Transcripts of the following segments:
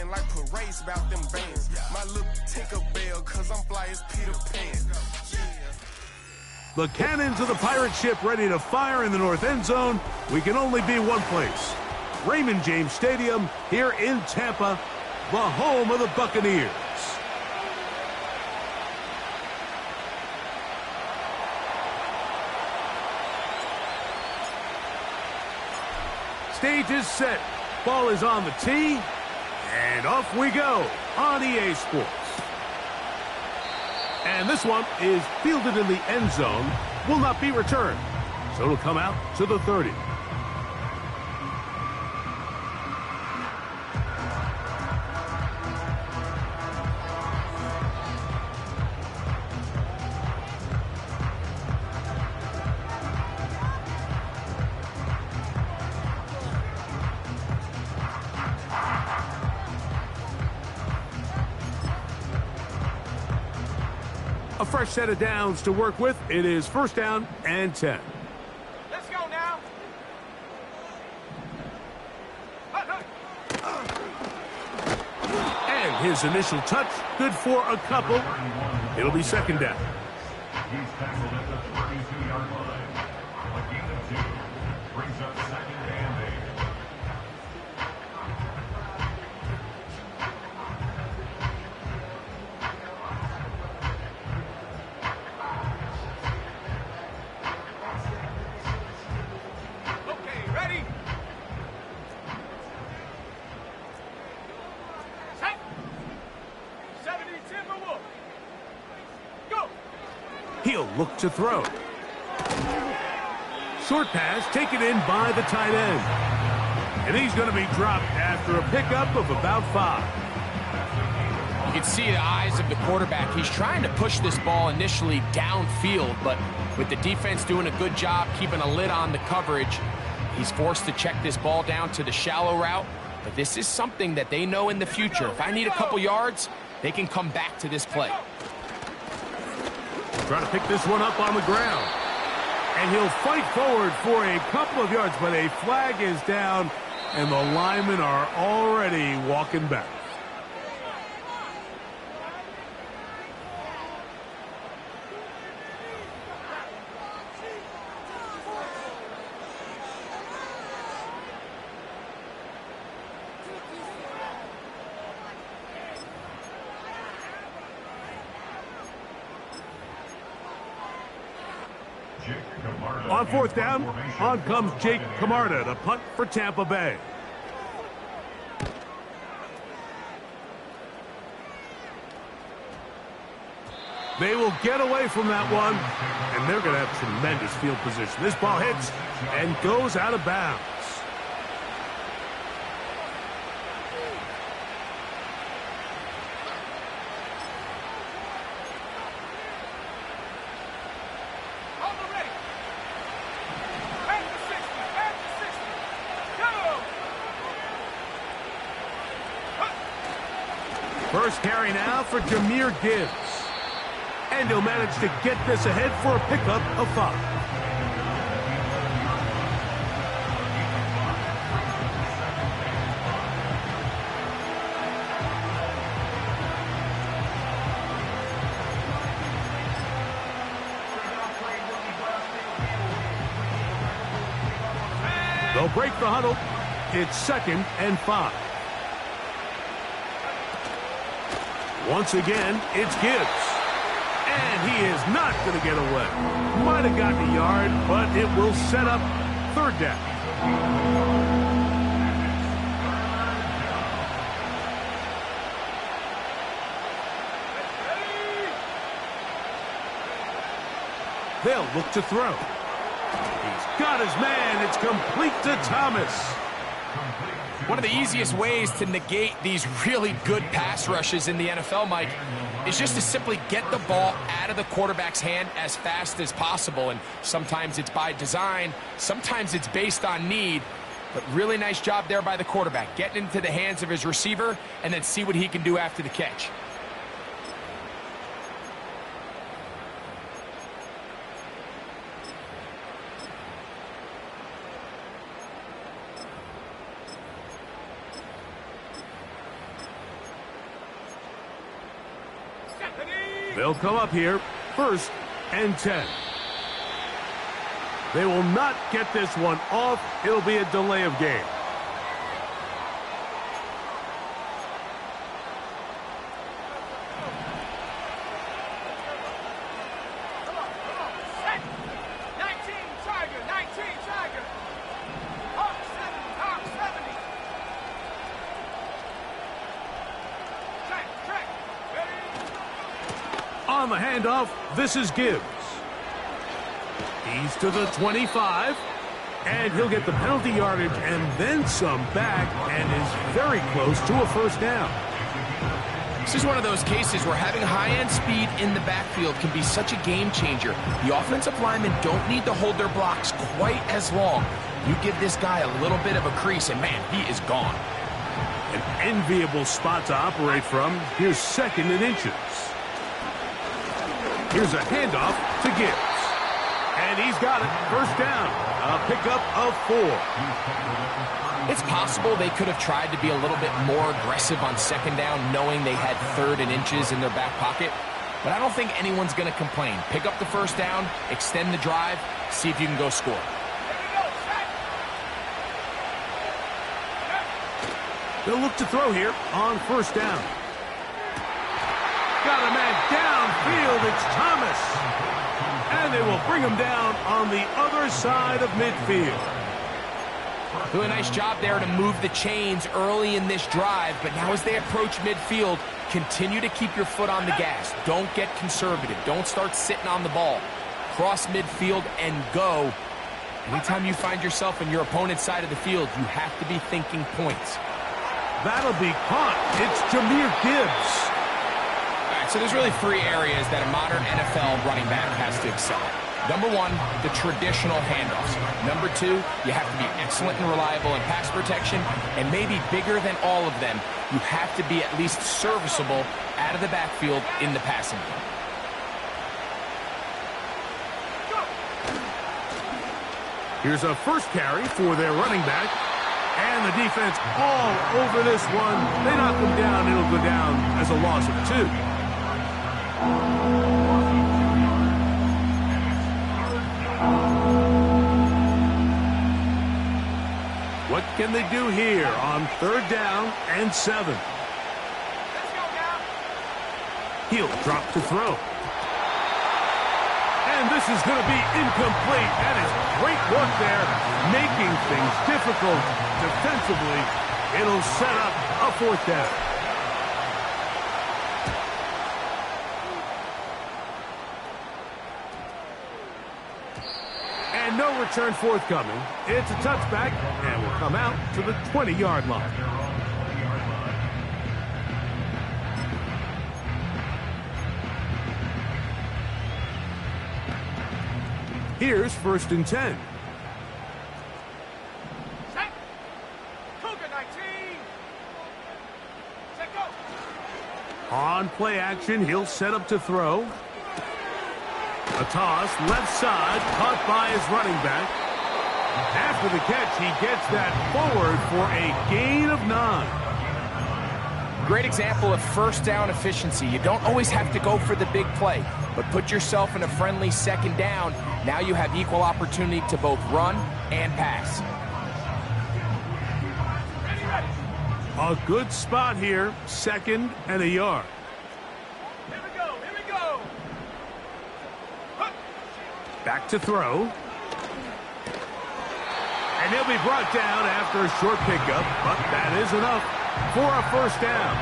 running like parades about them bands. My little Tinkerbell, cause I'm fly as Peter Pan. The cannons of the pirate ship ready to fire in the north end zone. We can only be one place. Raymond James Stadium here in Tampa, the home of the Buccaneers. Stage is set. Ball is on the tee. And off we go on EA Sports. And this one is fielded in the end zone. Will not be returned. So it'll come out to the 30. A fresh set of downs to work with. It is first down and 10. Let's go now. And his initial touch, good for a couple. It'll be second down. He's tackled at the 32-yard line. A gain of 2 brings up second and 8. Okay, ready? Set. 70 Timberwolves. Go. He'll look to throw. Short pass taken in by the tight end. And he's going to be dropped after a pickup of about 5. You can see the eyes of the quarterback. He's trying to push this ball initially downfield, but with the defense doing a good job keeping a lid on the coverage, he's forced to check this ball down to the shallow route. But this is something that they know in the future. If I need a couple yards, they can come back to this play. Trying to pick this one up on the ground. And he'll fight forward for a couple of yards, but a flag is down, and the linemen are already walking back. On fourth down, on comes Jake Camarda to punt for Tampa Bay. They will get away from that one, and they're going to have tremendous field position. This ball hits and goes out of bounds. First carry now for Jahmyr Gibbs. And he'll manage to get this ahead for a pickup of 5. They'll break the huddle. It's second and 5. Once again, it's Gibbs. And he is not going to get away. Might have gotten a yard, but it will set up third down. They'll look to throw. He's got his man. It's complete to Thomas. One of the easiest ways to negate these really good pass rushes in the NFL, Mike, is just to simply get the ball out of the quarterback's hand as fast as possible. And sometimes it's by design, sometimes it's based on need. But really nice job there by the quarterback, getting into the hands of his receiver and then see what he can do after the catch. They'll come up here, 1st and 10. They will not get this one off. It'll be a delay of game. Set. 19 Tiger, 19 Tiger. Hawk 70. Track. Ready? On the handoff, this is Gibbs. He's to the 25, and he'll get the penalty yardage and then some back, and is very close to a 1st down. This is one of those cases where having high-end speed in the backfield can be such a game changer. The offensive linemen don't need to hold their blocks quite as long. You give this guy a little bit of a crease, and man, he is gone. An enviable spot to operate from. Here's 2nd and inches. Here's a handoff to Gibbs. And he's got it. 1st down. A pickup of 4. It's possible they could have tried to be a little bit more aggressive on 2nd down, knowing they had 3rd and inches in their back pocket. But I don't think anyone's going to complain. Pick up the 1st down, extend the drive, see if you can go score. They'll look to throw here on 1st down. Got a man downfield. It's Thomas. And they will bring him down on the other side of midfield. Doing a nice job there to move the chains early in this drive, but now as they approach midfield, continue to keep your foot on the gas. Don't get conservative. Don't start sitting on the ball. Cross midfield and go. Anytime you find yourself in your opponent's side of the field, you have to be thinking points. That'll be caught. It's Jahmyr Gibbs. So there's really 3 areas that a modern NFL running back has to excel at. Number 1, the traditional handoffs. Number 2, you have to be excellent and reliable in pass protection. And maybe bigger than all of them, you have to be at least serviceable out of the backfield in the passing game. Here's a 1st carry for their running back. And the defense all over this one. They knock him down. It'll go down as a loss of 2. What can they do here on 3rd down and 7? Let's go now. He'll drop to throw. And this is going to be incomplete. That is great work there, making things difficult defensively. It'll set up a 4th down. And no return forthcoming. It's a touchback, and will come out to the 20-yard line. Here's 1st and 10. Set. Cougar 19. Set, go. On play action, he'll set up to throw. A toss, left side, caught by his running back. After the catch, he gets that forward for a gain of 9. Great example of 1st down efficiency. You don't always have to go for the big play, but put yourself in a friendly 2nd down. Now you have equal opportunity to both run and pass. A good spot here, 2nd and a yard. Here we go. Back to throw. And he'll be brought down after a short pickup, but that is enough for a 1st down.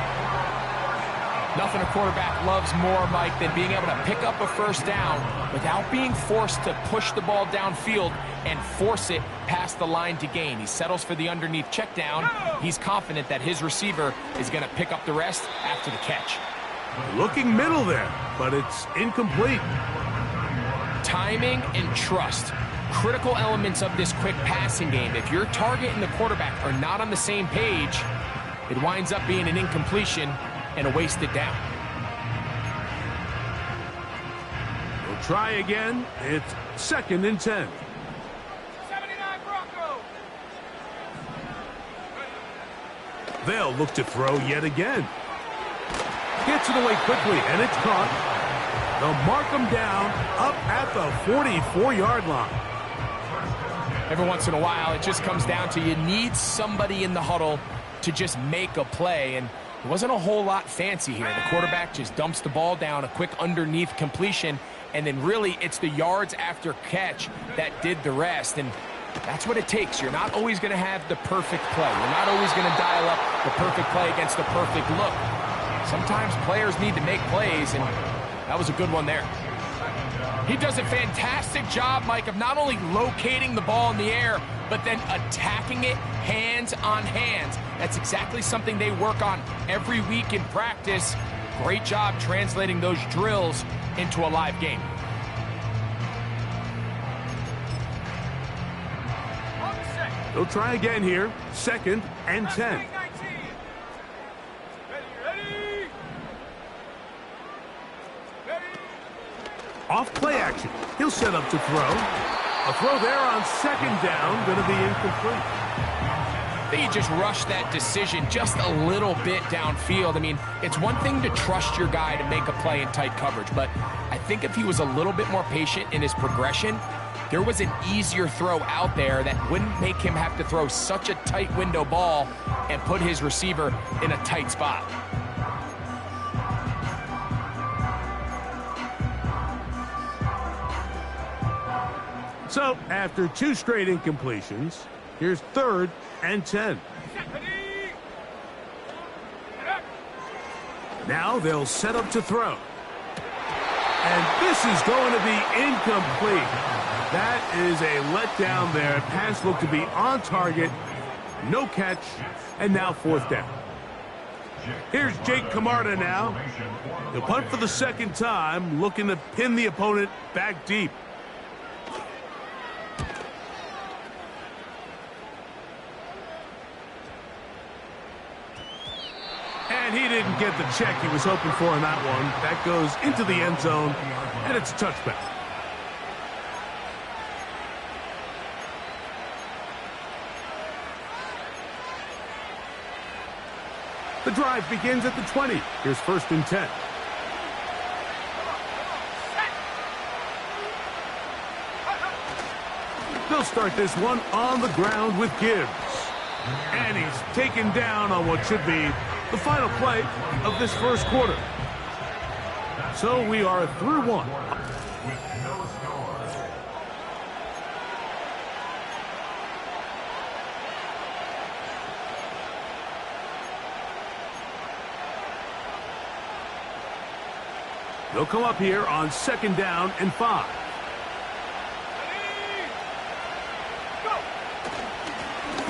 Nothing a quarterback loves more, Mike, than being able to pick up a 1st down without being forced to push the ball downfield and force it past the line to gain. He settles for the underneath check down. He's confident that his receiver is going to pick up the rest after the catch. Looking middle there, but it's incomplete. Timing and trust. Critical elements of this quick passing game. If your target and the quarterback are not on the same page, it winds up being an incompletion and a wasted down. We'll try again. It's 2nd and 10. 79 Bronco. They'll look to throw yet again. Gets it away quickly, and it's caught. They'll mark him down up at the 44-yard line. Every once in a while, it just comes down to you need somebody in the huddle to just make a play, and it wasn't a whole lot fancy here. The quarterback just dumps the ball down, a quick underneath completion, and then really it's the yards after catch that did the rest, and that's what it takes. You're not always going to have the perfect play. You're not always going to dial up the perfect play against the perfect look. Sometimes players need to make plays, and that was a good one there. He does a fantastic job, Mike, of not only locating the ball in the air, but then attacking it hands on hands. That's exactly something they work on every week in practice. Great job translating those drills into a live game. They'll try again here. 2nd and 10. Off play action. He'll set up to throw. A throw there on 2nd down, going to be incomplete. I think he just rushed that decision just a little bit downfield. I mean, it's one thing to trust your guy to make a play in tight coverage, but I think if he was a little bit more patient in his progression, there was an easier throw out there that wouldn't make him have to throw such a tight window ball and put his receiver in a tight spot. So, after 2 straight incompletions, here's 3rd and 10. Now they'll set up to throw. And this is going to be incomplete. That is a letdown there. Pass looked to be on target. No catch. And now 4th down. Here's Jake Camarda now. He'll punt for the 2nd time, looking to pin the opponent back deep. And he didn't get the check he was hoping for in that one. That goes into the end zone, and it's a touchback. The drive begins at the 20. Here's 1st and 10. They'll start this one on the ground with Gibbs. And he's taken down on what should be the final play of this first quarter. So we are through 1. They'll come up here on 2nd down and 5.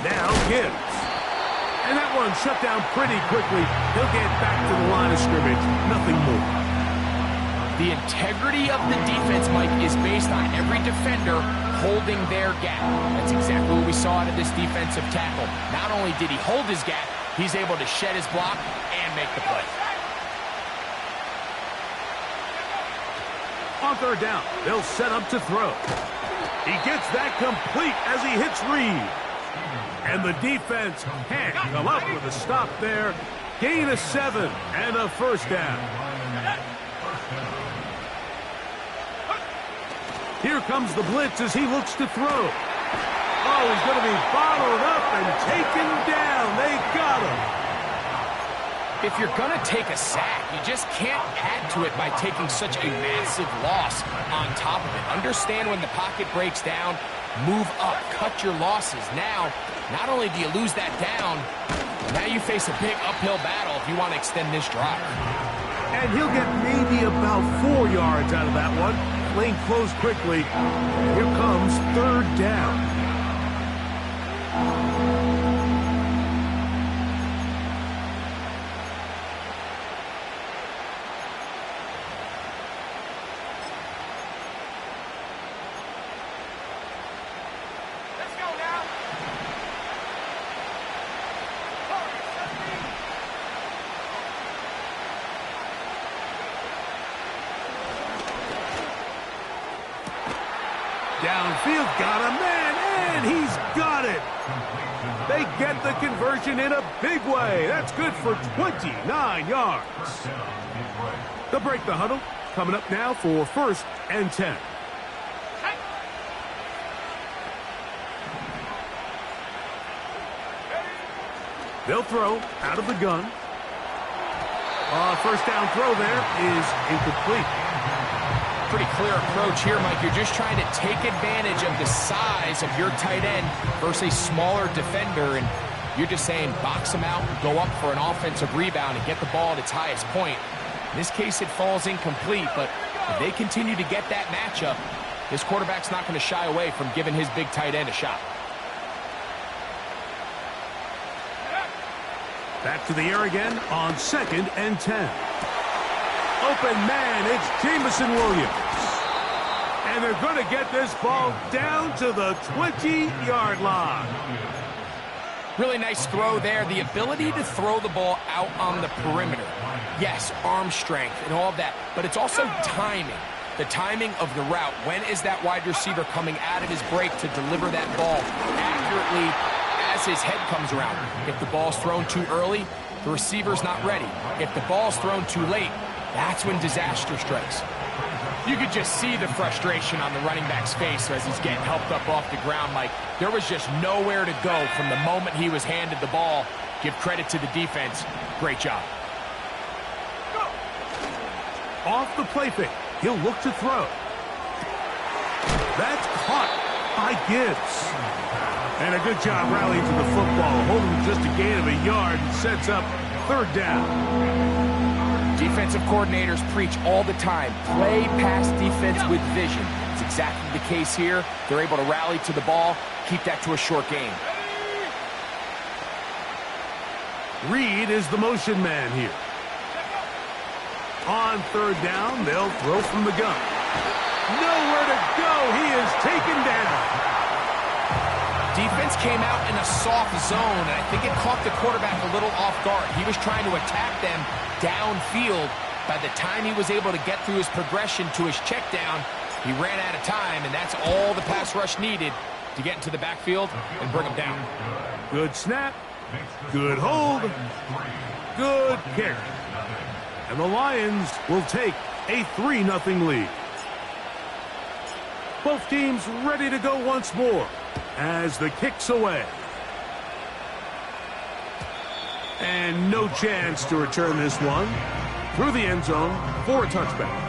Now Gibbs. And that one shut down pretty quickly. He'll get back to the line of scrimmage. Nothing more. The integrity of the defense, Mike, is based on every defender holding their gap. That's exactly what we saw out of this defensive tackle. Not only did he hold his gap, he's able to shed his block and make the play. On 3rd down, they'll set up to throw. He gets that complete as he hits Reed. And the defense can't come up with a stop there. Gain of 7 and a 1st down. Here comes the blitz as he looks to throw. Oh, he's going to be followed up and taken down. They got him. If you're going to take a sack, you just can't add to it by taking such a massive loss on top of it. Understand when the pocket breaks down, move up, cut your losses. Now, not only do you lose that down, now you face a big uphill battle if you want to extend this drive. And he'll get maybe about 4 yards out of that one. Lane closed quickly. Here comes 3rd down. Downfield, got a man, and he's got it. They get the conversion in a big way. That's good for 29 yards. They'll break the huddle. coming up now for 1st and 10. They'll throw out of the gun. First down throw there is incomplete. Pretty clear approach here, Mike. You're just trying to take advantage of the size of your tight end versus a smaller defender, and you're just saying box him out, go up for an offensive rebound, and get the ball at its highest point. In this case, it falls incomplete, but if they continue to get that matchup, this quarterback's not going to shy away from giving his big tight end a shot. Back to the air again on 2nd and 10. Open man, it's Jameson Williams. And they're going to get this ball down to the 20-yard line. Really nice throw there. The ability to throw the ball out on the perimeter. Yes, arm strength and all of that, but it's also timing. The timing of the route. When is that wide receiver coming out of his break to deliver that ball accurately as his head comes around? If the ball's thrown too early, the receiver's not ready. If the ball's thrown too late, that's when disaster strikes. You could just see the frustration on the running back's face as he's getting helped up off the ground. Like, there was just nowhere to go from the moment he was handed the ball. Give credit to the defense. Great job. Off the play fake, he'll look to throw. That's caught by Gibbs. And a good job rallying to the football, holding just a gain of a yard and sets up 3rd down. Defensive coordinators preach all the time, play pass defense with vision. It's exactly the case here. They're able to rally to the ball, keep that to a short game. Reed is the motion man here. On 3rd down, they'll throw from the gun. Nowhere to go. He is taken down. Defense came out in a soft zone, and I think it caught the quarterback a little off guard. He was trying to attack them downfield. By the time he was able to get through his progression to his check down, he ran out of time, and that's all the pass rush needed to get into the backfield and bring him down. Good snap, good hold, good kick. And the Lions will take a 3-0 lead. Both teams ready to go once more as the kick's away. And no chance to return this one through the end zone for a touchback.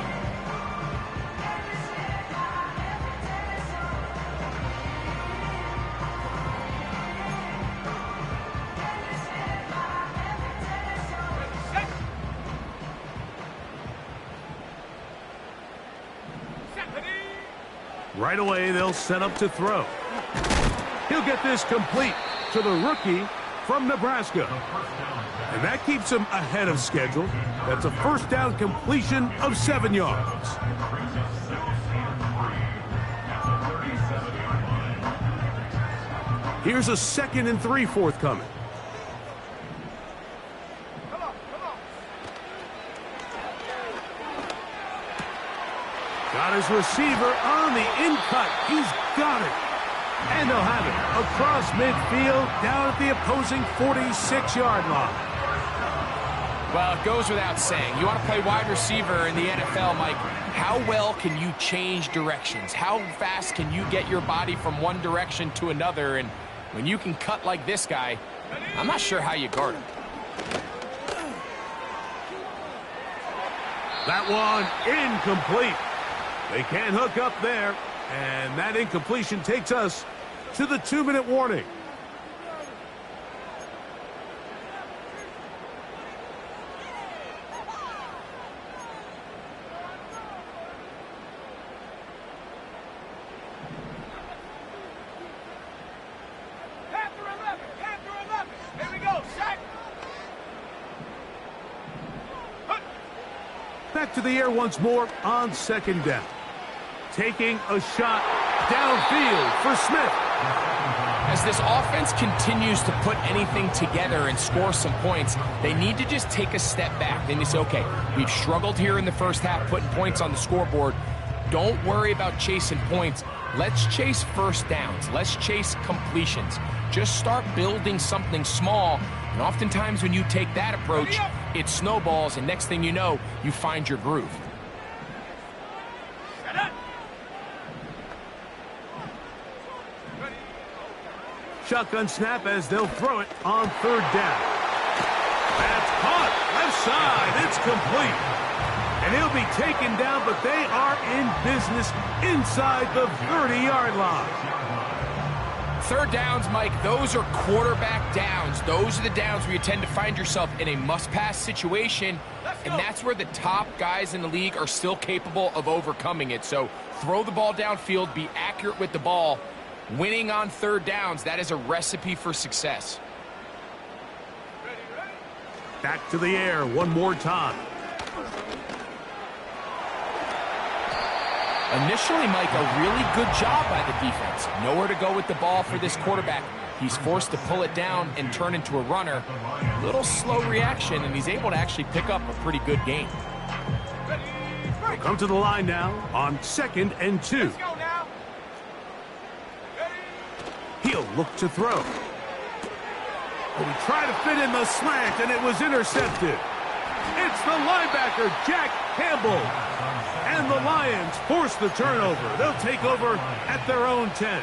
Right away, they'll set up to throw. He'll get this complete to the rookie from Nebraska. And that keeps him ahead of schedule. That's a 1st down completion of 7 yards. Here's a 2nd and 3 forthcoming. Got his receiver on the in-cut. He's got it. And they'll have it across midfield down at the opposing 46-yard line. Well, it goes without saying. You want to play wide receiver in the NFL, Mike. How well can you change directions? How fast can you get your body from one direction to another? And when you can cut like this guy, I'm not sure how you guard him. That one incomplete. They can't hook up there. And that incompletion takes us to the 2-minute warning. Here we go, set. Back to the air once more on 2nd down. Taking a shot downfield for Smith. As this offense continues to put anything together and score some points, they need to just take a step back. Then you say, okay, we've struggled here in the first half putting points on the scoreboard. Don't worry about chasing points. Let's chase 1st downs. Let's chase completions. Just start building something small. And oftentimes when you take that approach, it snowballs, and next thing you know, you find your groove. Shotgun snap as they'll throw it on third down. That's caught. Left side. It's complete. And he'll be taken down, but they are in business inside the 30-yard line. Third downs, Mike, those are quarterback downs. Those are the downs where you tend to find yourself in a must-pass situation, and that's where the top guys in the league are still capable of overcoming it. So throw the ball downfield, be accurate with the ball. Winning on third downs, that is a recipe for success. Back to the air one more time. Initially, Mike, a really good job by the defense. Nowhere to go with the ball for this quarterback. He's forced to pull it down and turn into a runner. Little slow reaction, and he's able to actually pick up a pretty good gain. We'll come to the line now on 2nd and 2. Let's go now. He'll look to throw. But he tried to fit in the slant, and it was intercepted. It's the linebacker, Jack Campbell. And the Lions force the turnover. They'll take over at their own 10.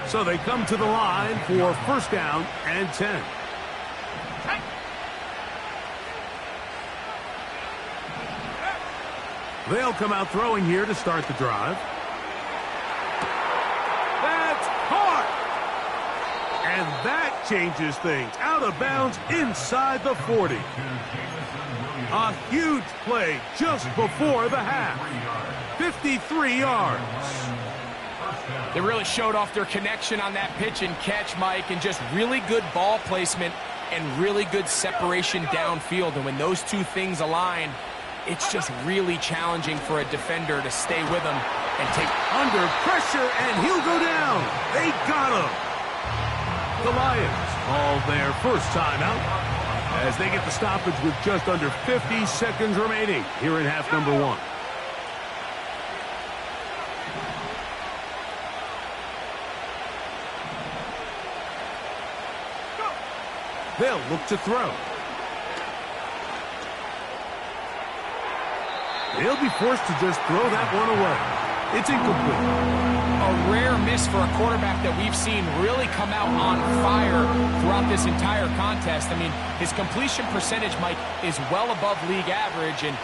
So they come to the line for first down and 10. They'll come out throwing here to start the drive. That's caught! And that changes things. Out of bounds inside the 40. A huge play just before the half. 53 yards. They really showed off their connection on that pitch and catch, Mike, and just really good ball placement and really good separation downfield. And when those two things align, it's just really challenging for a defender to stay with him and take under pressure, and he'll go down. They got him. The Lions call their first timeout as they get the stoppage with just under 50 seconds remaining here in half number 1. They'll look to throw. They'll be forced to just throw that one away. It's incomplete. A rare miss for a quarterback that we've seen really come out on fire throughout this entire contest. I mean, his completion percentage, Mike, is well above league average, and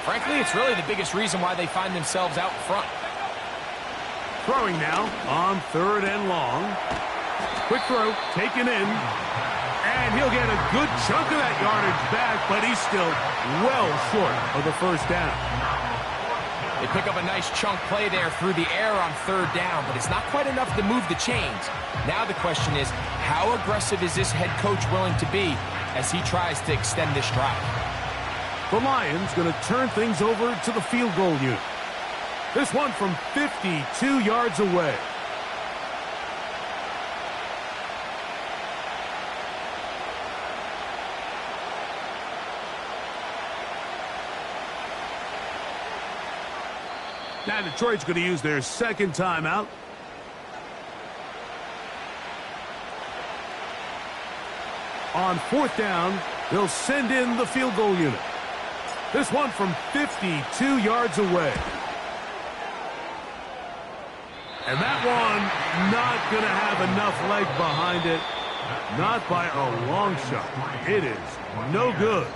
frankly, it's really the biggest reason why they find themselves out front. Throwing now on 3rd and long. Quick throw, taken in, and he'll get a good chunk of that yardage back, but he's still well short of the first down. They pick up a nice chunk play there through the air on 3rd down, but it's not quite enough to move the chains. Now the question is, how aggressive is this head coach willing to be as he tries to extend this drive? The Lions going to turn things over to the field goal unit. This one from 52 yards away. Now Detroit's going to use their second timeout. On 4th down, they'll send in the field goal unit. This one from 52 yards away. And that one not going to have enough leg behind it. Not by a long shot. It is no good.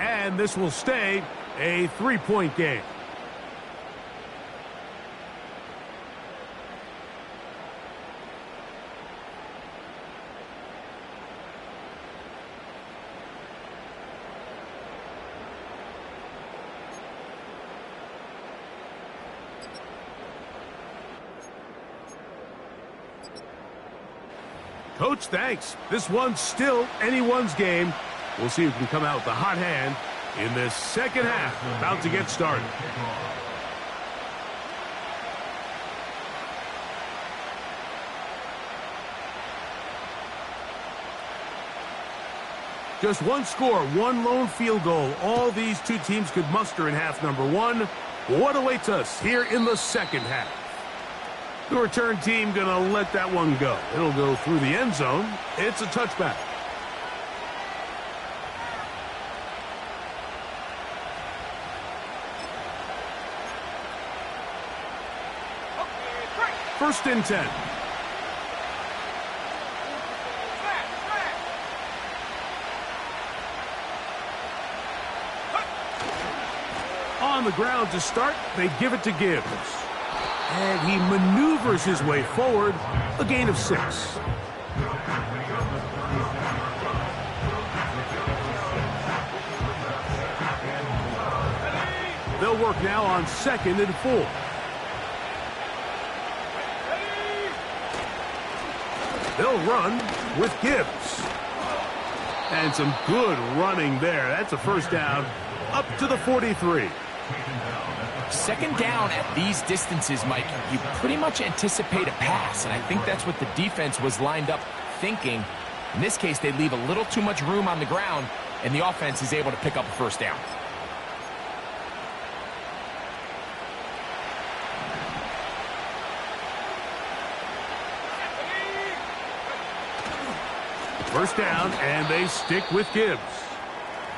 And this will stay a 3-point game. Coach, thanks. This one's still anyone's game. We'll see who can come out with the hot hand in this second half. About to get started. Just one score, one lone field goal. All these two teams could muster in half number 1. What awaits us here in the second half? The return team going to let that one go. It'll go through the end zone. It's a touchback. First and 10. on the ground to start. They give it to Gibbs. And he maneuvers his way forward, a gain of 6. They'll work now on 2nd and 4. They'll run with Gibbs. And some good running there. That's a first down up to the 43. 2nd down at these distances, Mike, you pretty much anticipate a pass, and I think that's what the defense was lined up thinking. In this case, they leave a little too much room on the ground, and the offense is able to pick up a first down. First down, and they stick with Gibbs.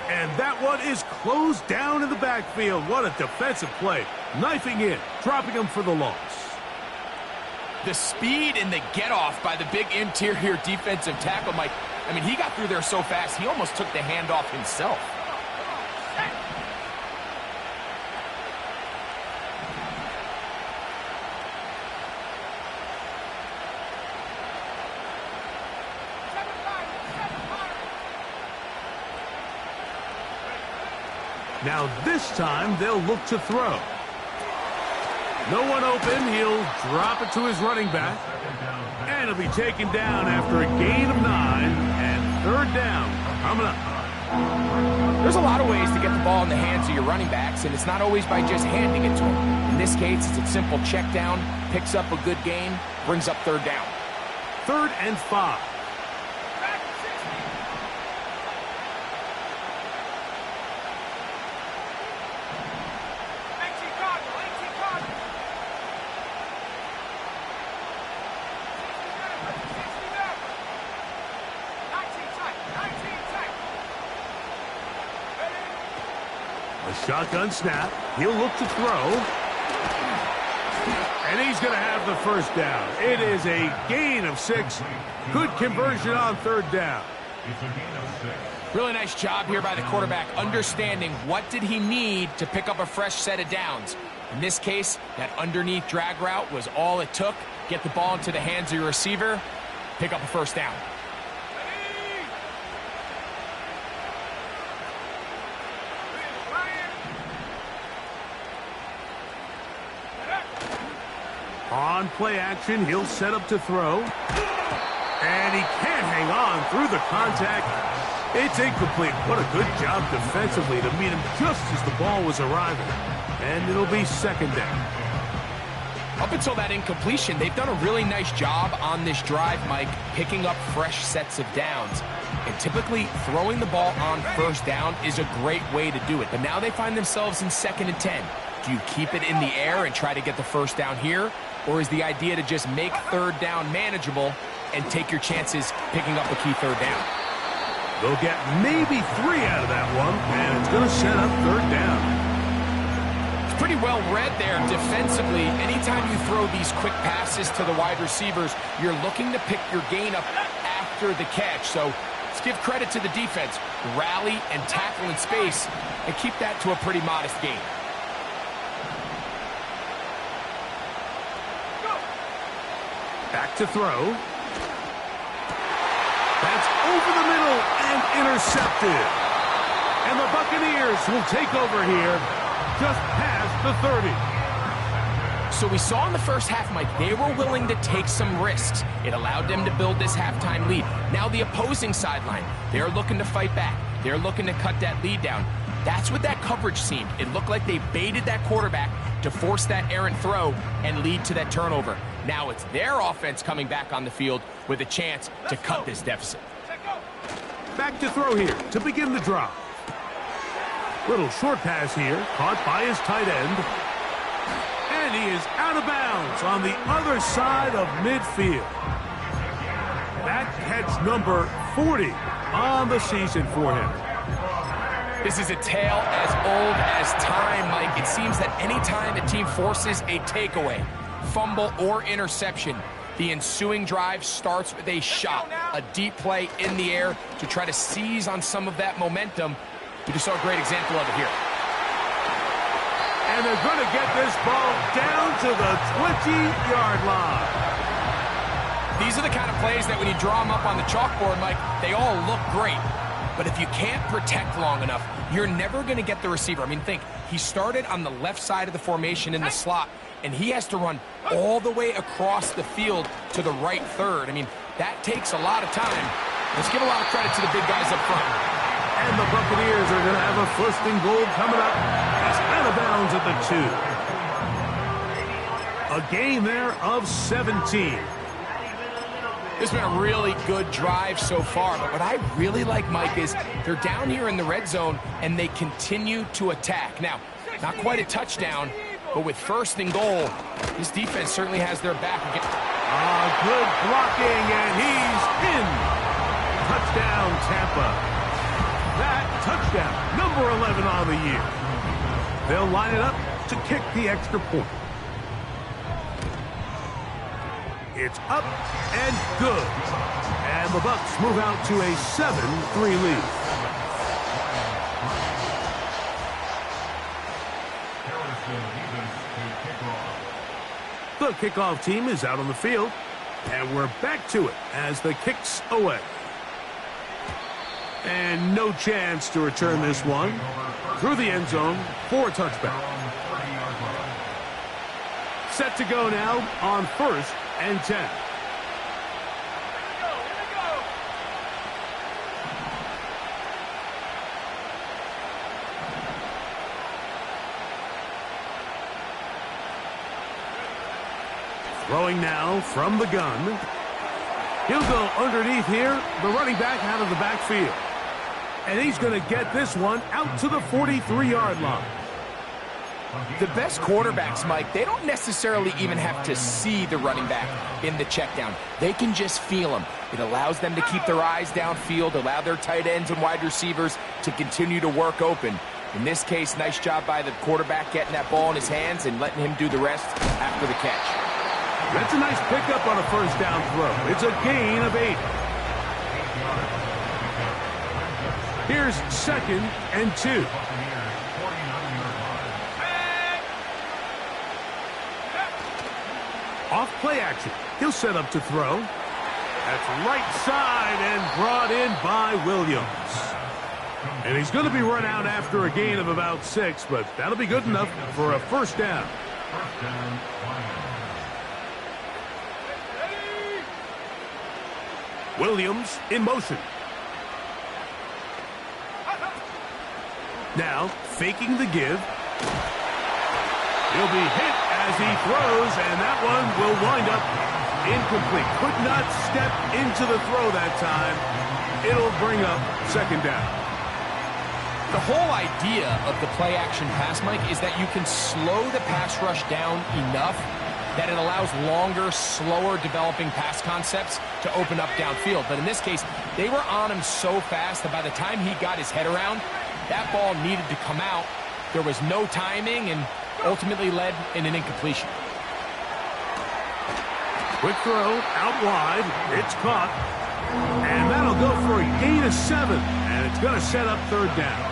And that one is closed down in the backfield. What a defensive play. Knifing in, dropping him for the loss. The speed and the get-off by the big interior defensive tackle, Mike. I mean, he got through there so fast, he almost took the handoff himself. Now this time they'll look to throw. No one open. He'll drop it to his running back. And he'll be taken down after a gain of 9. And 3rd down coming up. There's a lot of ways to get the ball in the hands of your running backs, and it's not always by just handing it to them. In this case, it's a simple check down, picks up a good gain, brings up 3rd down. 3rd and 5. Shotgun snap. He'll look to throw. And he's going to have the first down. It is a gain of 6. Good conversion on 3rd down. Really nice job here by the quarterback, understanding what did he need to pick up a fresh set of downs. In this case, that underneath drag route was all it took. Get the ball into the hands of your receiver, pick up a first down. On play action, he'll set up to throw. And he can't hang on through the contact. It's incomplete. What a good job defensively to meet him just as the ball was arriving. And it'll be 2nd down. Up until that incompletion, they've done a really nice job on this drive, Mike, picking up fresh sets of downs. And typically, throwing the ball on 1st down is a great way to do it. But now they find themselves in 2nd and 10. Do you keep it in the air and try to get the first down here? Or is the idea to just make 3rd down manageable and take your chances picking up a key 3rd down? They'll get maybe 3 out of that one, and it's going to set up 3rd down. It's pretty well read there defensively. Anytime you throw these quick passes to the wide receivers, you're looking to pick your gain up after the catch. So let's give credit to the defense. Rally and tackle in space and keep that to a pretty modest gain. Back to throw. That's over the middle and intercepted. And the Buccaneers will take over here just past the 30. So we saw in the first half, Mike, they were willing to take some risks. It allowed them to build this halftime lead. Now the opposing sideline, they're looking to fight back. They're looking to cut that lead down. That's what that coverage seemed. It looked like they baited that quarterback to force that errant throw and lead to that turnover. Now it's their offense coming back on the field with a chance to cut this deficit. Back to throw here to begin the drive. Little short pass here, caught by his tight end. And he is out of bounds on the other side of midfield. That catch number 40 on the season for him. This is a tale as old as time, Mike. It seems that anytime a team forces a takeaway, fumble, or interception, the ensuing drive starts with a shot, a deep play in the air to try to seize on some of that momentum. We just saw a great example of it here. And they're going to get this ball down to the 20-yard line. These are the kind of plays that when you draw them up on the chalkboard, Mike, they all look great. But if you can't protect long enough, you're never going to get the receiver. I mean, think, he started on the left side of the formation in the slot, and he has to run all the way across the field to the right third. I mean, that takes a lot of time. Let's give a lot of credit to the big guys up front. And the Buccaneers are going to have a first and goal coming up. He's out of bounds at the 2. A gain there of 17. This has been a really good drive so far, but what I really like, Mike, is they're down here in the red zone, and they continue to attack. Now, not quite a touchdown, but with first and goal, this defense certainly has their back. Good blocking, and he's in. Touchdown, Tampa. That touchdown, number 11 on the year. They'll line it up to kick the extra point. It's up and good. And the Bucs move out to a 7-3 lead. The kickoff team is out on the field. And we're back to it as the kick's away. And no chance to return this one through the end zone for a touchback. Set to go now on 1st and 10. Throwing now from the gun. He'll go underneath here, the running back out of the backfield. And he's going to get this one out to the 43-yard line. The best quarterbacks, Mike, they don't necessarily even have to see the running back in the check down. They can just feel him. It allows them to keep their eyes downfield, allow their tight ends and wide receivers to continue to work open. In this case, nice job by the quarterback getting that ball in his hands and letting him do the rest after the catch. That's a nice pickup on a first down throw. It's a gain of 8. Here's 2nd and 2. Off play action. He'll set up to throw. That's right side and brought in by Williams. And he's going to be run out after a gain of about 6, but that'll be good enough for a first down. Williams in motion. Now, faking the give. He'll be hit as he throws, and that one will wind up incomplete. Could not step into the throw that time. It'll bring up 2nd down. The whole idea of the play-action pass, Mike, is that you can slow the pass rush down enough that it allows longer, slower developing pass concepts to open up downfield. But in this case, they were on him so fast that by the time he got his head around, that ball needed to come out. There was no timing and ultimately led in an incompletion. Quick throw out wide. It's caught. And that'll go for a gain of 7. And it's going to set up 3rd down.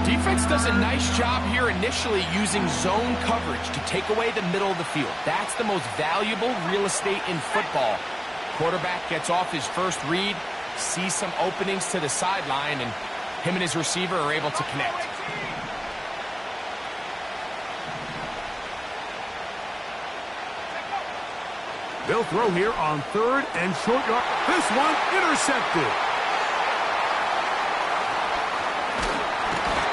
Defense does a nice job here initially using zone coverage to take away the middle of the field. That's the most valuable real estate in football. Quarterback gets off his first read, sees some openings to the sideline, and him and his receiver are able to connect. They'll throw here on 3rd and short yard. This one intercepted.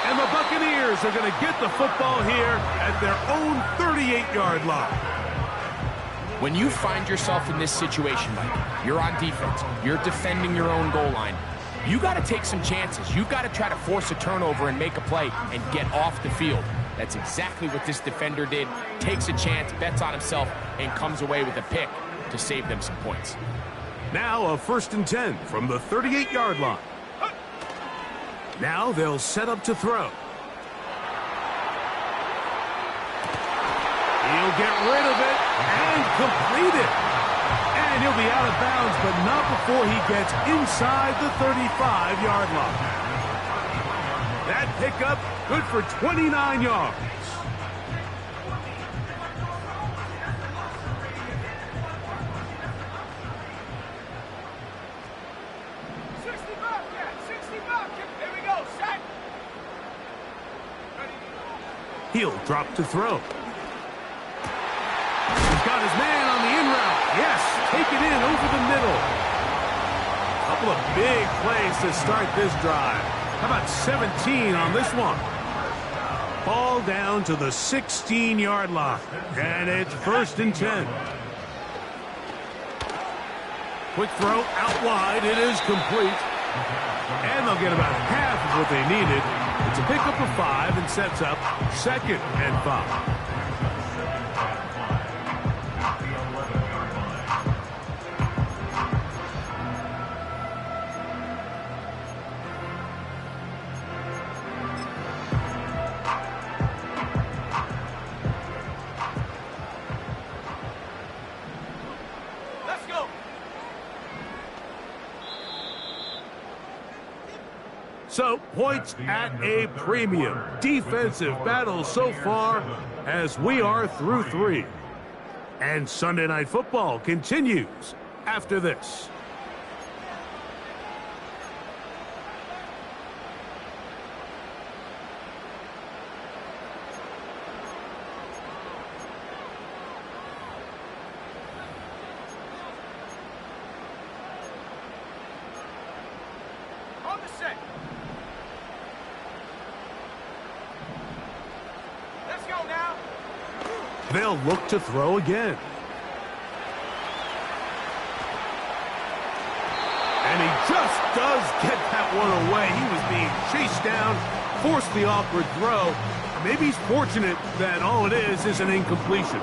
And the Buccaneers are going to get the football here at their own 38-yard line. When you find yourself in this situation, Mike, you're on defense, you're defending your own goal line, you got to take some chances. You got to try to force a turnover and make a play and get off the field. That's exactly what this defender did. Takes a chance, bets on himself, and comes away with a pick to save them some points. Now a 1st and 10 from the 38-yard line. Now they'll set up to throw. He'll get rid of it and complete it. And he'll be out of bounds, but not before he gets inside the 35-yard line. That pickup, good for 29 yards. He'll drop to throw. He's got his man on the in route. Yes, take it in over the middle. A couple of big plays to start this drive. How about 17 on this one? Ball down to the 16-yard line. And it's 1st and 10. Quick throw out wide. It is complete. And they'll get about half of what they needed. It's a pickup of 5 and sets up 2nd and 5. So, points at a premium. Defensive battle so far as we are through 3. And Sunday Night Football continues after this. On the set. Let's go now. They'll look to throw again. And he just does get that one away. He was being chased down, forced the awkward throw. Maybe he's fortunate that all it is an incompletion.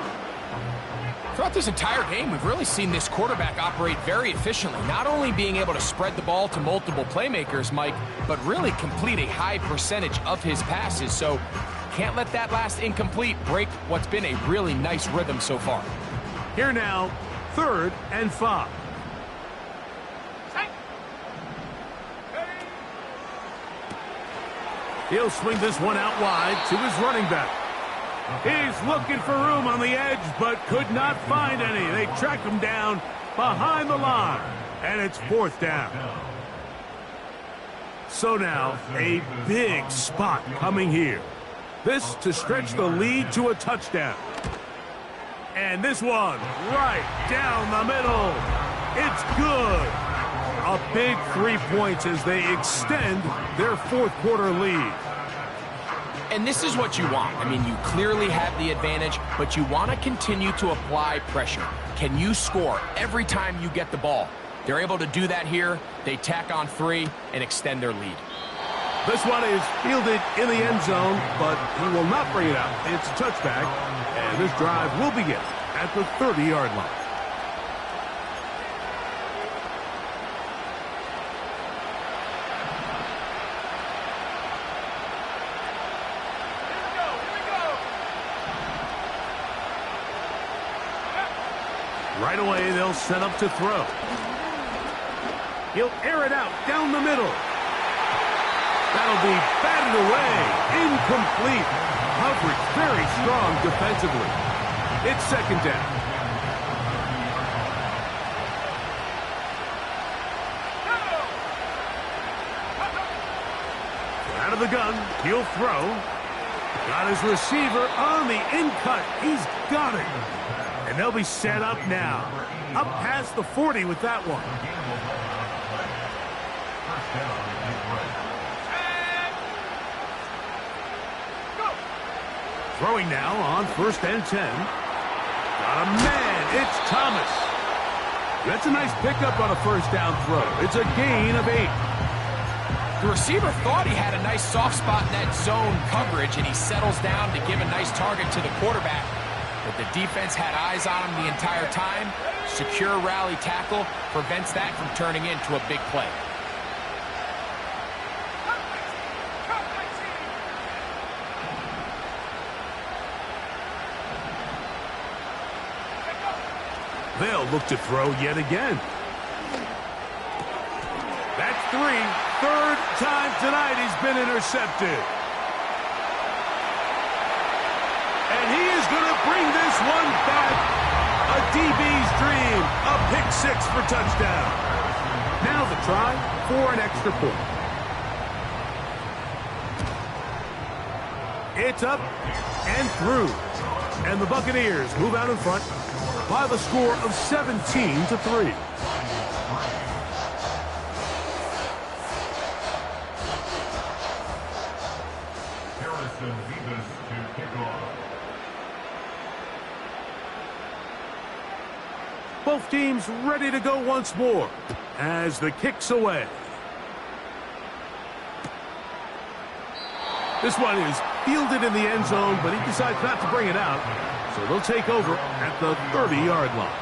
Throughout this entire game, we've really seen this quarterback operate very efficiently, not only being able to spread the ball to multiple playmakers, Mike, but really complete a high percentage of his passes. So can't let that last incomplete break what's been a really nice rhythm so far. Here now, 3rd and 5. He'll swing this one out wide to his running back. He's looking for room on the edge, but could not find any. They track him down behind the line, and it's 4th down. So now, a big spot coming here. This to stretch the lead to a touchdown. And this one right down the middle. It's good. A big 3 points as they extend their 4th quarter lead. And this is what you want. I mean, you clearly have the advantage, but you want to continue to apply pressure. Can you score every time you get the ball? They're able to do that here. They tack on 3 and extend their lead. This one is fielded in the end zone, but he will not bring it out. It's a touchback, and this drive will begin at the 30-yard line. Right away, they'll set up to throw. He'll air it out down the middle. That'll be batted away. Incomplete. Coverage very strong defensively. It's 2nd down. Out of the gun. He'll throw. Got his receiver on the in-cut. He's got it. And they'll be set up now. Up past the 40 with that one. Throwing now on 1st and 10. Got a man. It's Thomas. That's a nice pickup on a 1st down throw. It's a gain of 8. The receiver thought he had a nice soft spot in that zone coverage, and he settles down to give a nice target to the quarterback. But the defense had eyes on him the entire time. Secure rally tackle prevents that from turning into a big play. They'll look to throw yet again. That's three. Third time tonight he's been intercepted. And he is going to bring this one back. A DB's dream. A pick six for touchdown. Now the try for an extra point. It's up and through. And the Buccaneers move out in front by the score of 17-3. Harrison Vivas to kick off. Both teams ready to go once more as the kick's away. This one is fielded in the end zone, but he decides not to bring it out. So they'll take over at the 30-yard line.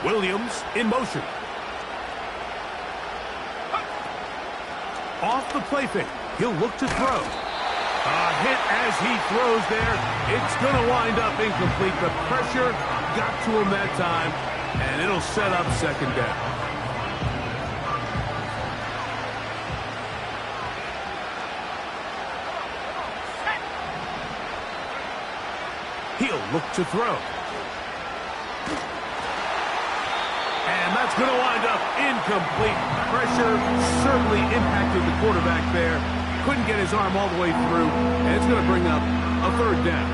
Williams in motion. Off the play fake. He'll look to throw. A hit as he throws there. It's going to wind up incomplete. The pressure got to him that time, and it'll set up second down. He'll look to throw. And that's going to wind up incomplete. Pressure certainly impacted the quarterback there. Couldn't get his arm all the way through, and it's going to bring up a third down.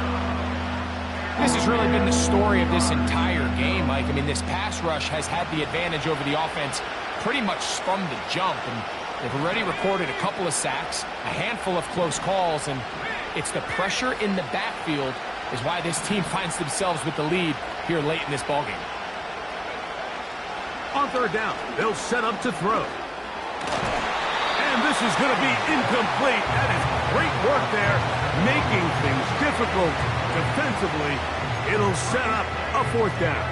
This has really been the story of this entire game, Mike. I mean, this pass rush has had the advantage over the offense pretty much from the jump, and they've already recorded a couple of sacks, a handful of close calls, and it's the pressure in the backfield is why this team finds themselves with the lead here late in this ballgame. On third down, they'll set up to throw. And this is going to be incomplete. That is great work there, making things difficult defensively. It'll set up a fourth down.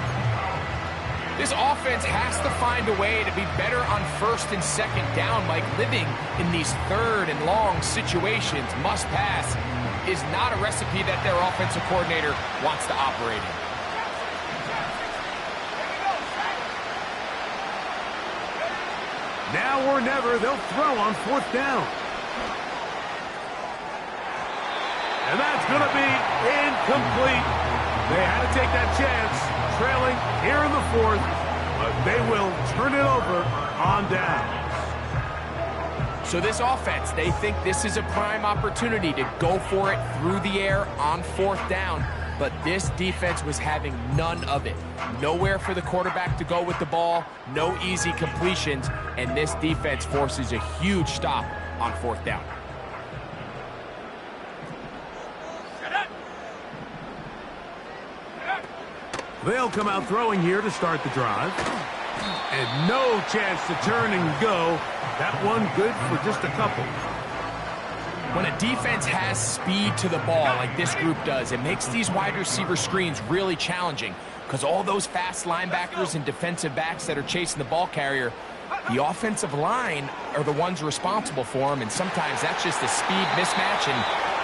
This offense has to find a way to be better on first and second down, Mike. Living in these third and long situations, must pass, is not a recipe that their offensive coordinator wants to operate in. Now or never, they'll throw on fourth down. And that's going to be incomplete. They had to take that chance, trailing here in the fourth, but they will turn it over on down. So this offense, they think this is a prime opportunity to go for it through the air on fourth down. But this defense was having none of it. Nowhere for the quarterback to go with the ball, no easy completions, and this defense forces a huge stop on fourth down. They'll come out throwing here to start the drive. And no chance to turn and go. That one good for just a couple. When a defense has speed to the ball like this group does, it makes these wide receiver screens really challenging because all those fast linebackers and defensive backs that are chasing the ball carrier, the offensive line are the ones responsible for them, and sometimes that's just a speed mismatch, and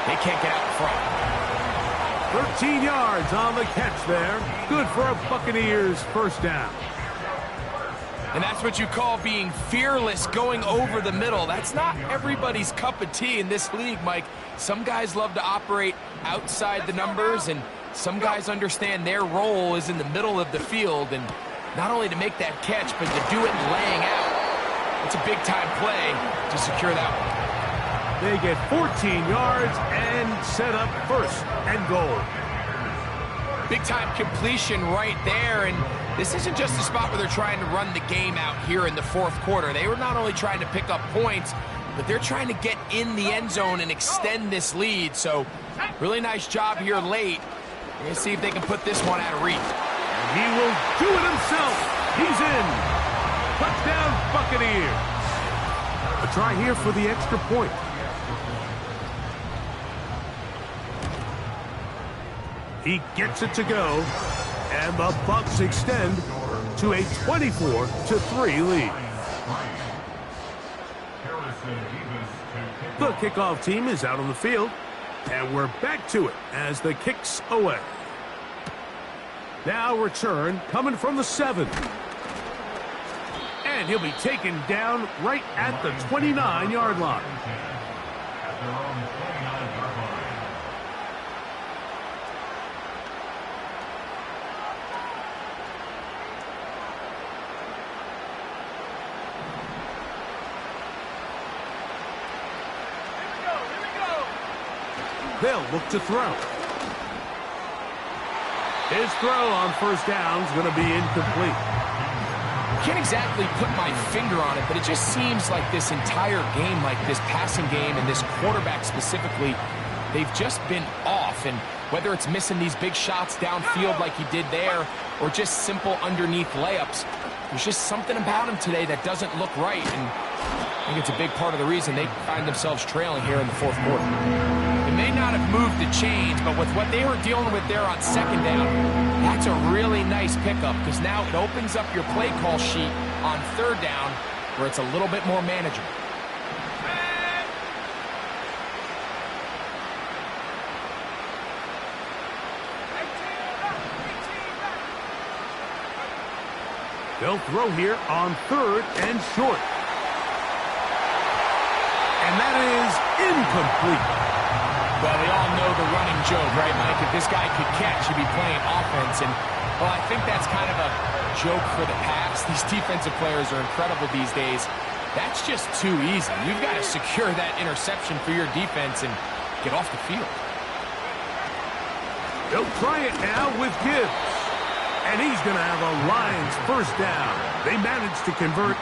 they can't get out in front. 13 yards on the catch there. Good for a Buccaneers first down. And that's what you call being fearless, going over the middle. That's not everybody's cup of tea in this league, Mike. Some guys love to operate outside the numbers, and some guys understand their role is in the middle of the field, and not only to make that catch, but to do it laying out. It's a big-time play to secure that one. They get 14 yards and set up first and goal. Big-time completion right there, and this isn't just a spot where they're trying to run the game out here in the fourth quarter. They were not only trying to pick up points, but they're trying to get in the end zone and extend this lead. So, really nice job here late. We're going to see if they can put this one out of reach. And he will do it himself. He's in. Touchdown, Buccaneers. A try here for the extra point. He gets it to go. And the Bucs extend to a 24-3 lead. The kickoff team is out on the field, and we're back to it as the kick's away. Now return coming from the 7. And he'll be taken down right at the 29-yard line. At their own 29-yard line. They'll look to throw. His throw on first down is going to be incomplete. Can't exactly put my finger on it, but it just seems like this entire game, like this passing game and this quarterback specifically, they've just been off. And whether it's missing these big shots downfield like he did there or just simple underneath layups, there's just something about him today that doesn't look right. And I think it's a big part of the reason they find themselves trailing here in the fourth quarter. It may not have moved the chains, but with what they were dealing with there on second down, that's a really nice pickup because now it opens up your play call sheet on third down where it's a little bit more manageable. They'll throw here on third and short. And that is incomplete. Well, we all know the running joke, right, Mike? If this guy could catch, he'd be playing offense. And, well, I think that's kind of a joke for the past. These defensive players are incredible these days. That's just too easy. You've got to secure that interception for your defense and get off the field. They'll try it now with Gibbs. And he's going to have a Lions first down. They managed to convert.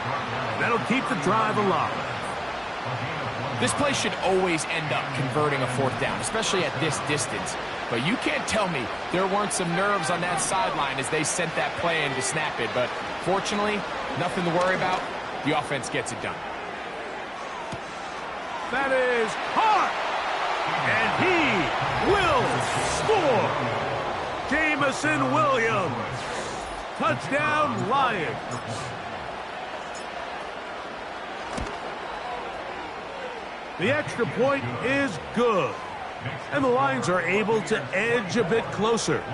That'll keep the drive alive. This play should always end up converting a fourth down, especially at this distance. But you can't tell me there weren't some nerves on that sideline as they sent that play in to snap it. But fortunately, nothing to worry about. The offense gets it done. That is hot. And he will score. Jamison Williams. Touchdown, Lions. The extra point is good. And the Lions are able to edge a bit closer.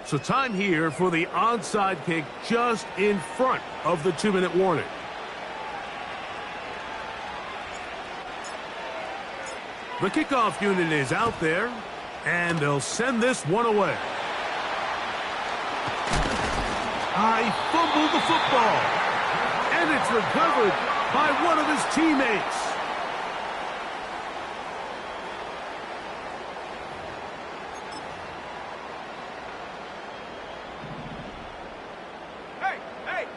So time here for the onside kick just in front of the 2-minute warning. The kickoff unit is out there, and they'll send this one away. I fumbled the football, and it's recovered by one of his teammates. Hey,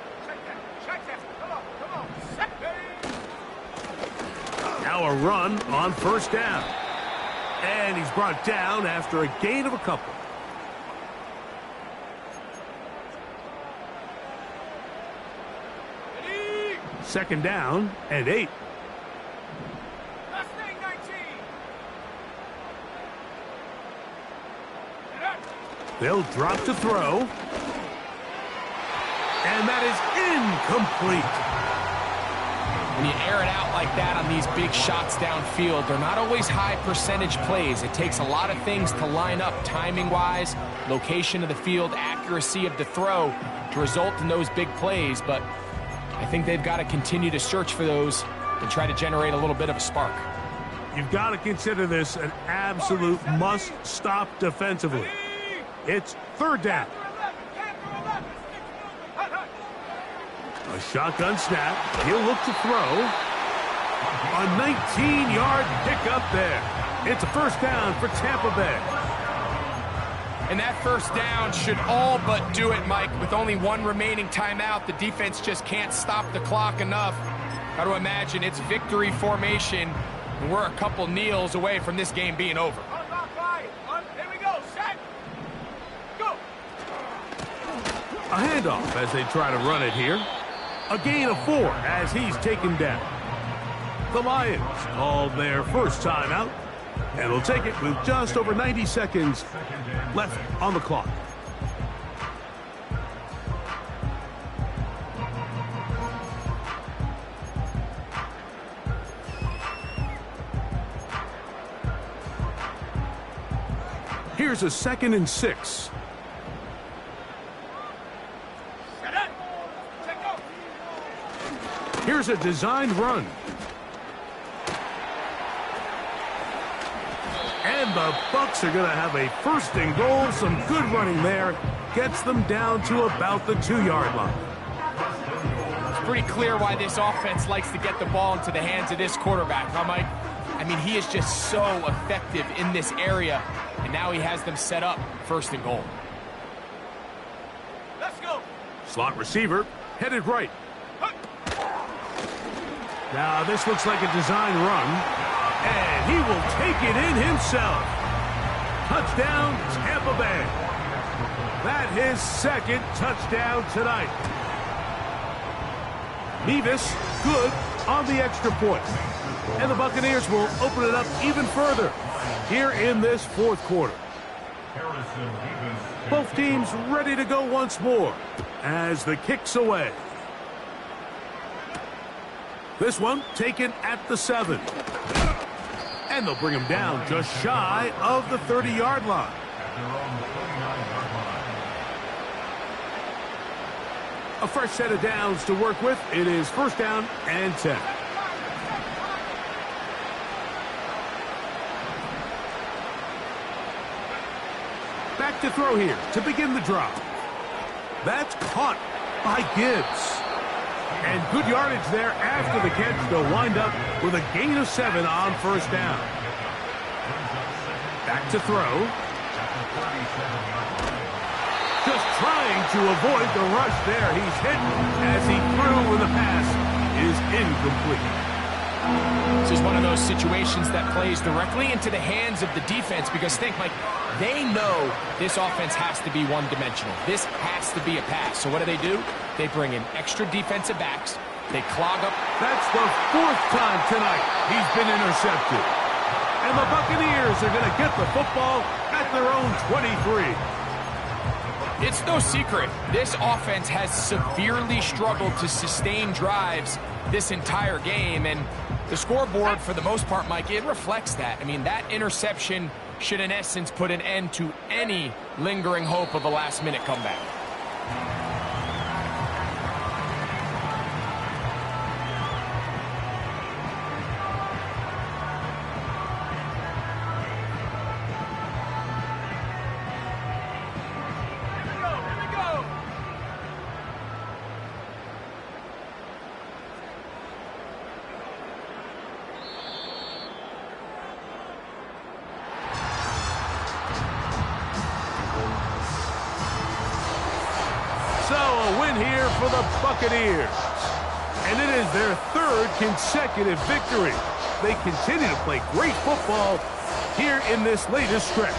check that. Come on, set. Now a run on first down, and he's brought down after a gain of a couple. Second down and 8. Mustang 19. They'll drop to throw. And that is incomplete. When you air it out like that on these big shots downfield, they're not always high percentage plays. It takes a lot of things to line up timing-wise, location of the field, accuracy of the throw to result in those big plays. But I think they've got to continue to search for those and try to generate a little bit of a spark. You've got to consider this an absolute must-stop defensively. It's third down. A shotgun snap. He'll look to throw. A 19-yard pickup there. It's a first down for Tampa Bay. And that first down should all but do it, Mike. With only one remaining timeout, the defense just can't stop the clock enough. Got to imagine it's victory formation, and we're a couple kneels away from this game being over. Here we go, set, go. A handoff as they try to run it here. A gain of 4 as he's taken down. The Lions called their first timeout, and will take it with just over 90 seconds left on the clock. Here's a 2nd and 6. Here's a designed run. And the Bucs are going to have a 1st and goal. Some good running there. Gets them down to about the 2-yard line. It's pretty clear why this offense likes to get the ball into the hands of this quarterback, huh, Mike? I mean, he is just so effective in this area, and now he has them set up 1st and goal. Let's go. Slot receiver headed right. Now this looks like a design run, and he will take it in himself. Touchdown, Tampa Bay. That his 2nd touchdown tonight. Nevis good on the extra point. And the Buccaneers will open it up even further here in this 4th quarter. Both teams ready to go once more as the kick's away. This one taken at the 7. And they'll bring him down just shy of the 30-yard line. A fresh set of downs to work with. It is 1st down and 10. Back to throw here to begin the drive. That's caught by Gibbs. And good yardage there after the catch. They'll wind up with a gain of 7 on 1st down. Back to throw. Just trying to avoid the rush there. He's hit as he threw when the pass is incomplete. This is one of those situations that plays directly into the hands of the defense because think, Mike, they know this offense has to be one-dimensional. This has to be a pass. So what do? They bring in extra defensive backs. They clog up. That's the 4th time tonight he's been intercepted. And the Buccaneers are going to get the football at their own 23. It's no secret. This offense has severely struggled to sustain drives this entire game. And the scoreboard, for the most part, Mike, it reflects that. I mean, that interception should, in essence, put an end to any lingering hope of a last-minute comeback. So a win here for the Buccaneers. And it is their 3rd consecutive victory. They continue to play great football here in this latest stretch.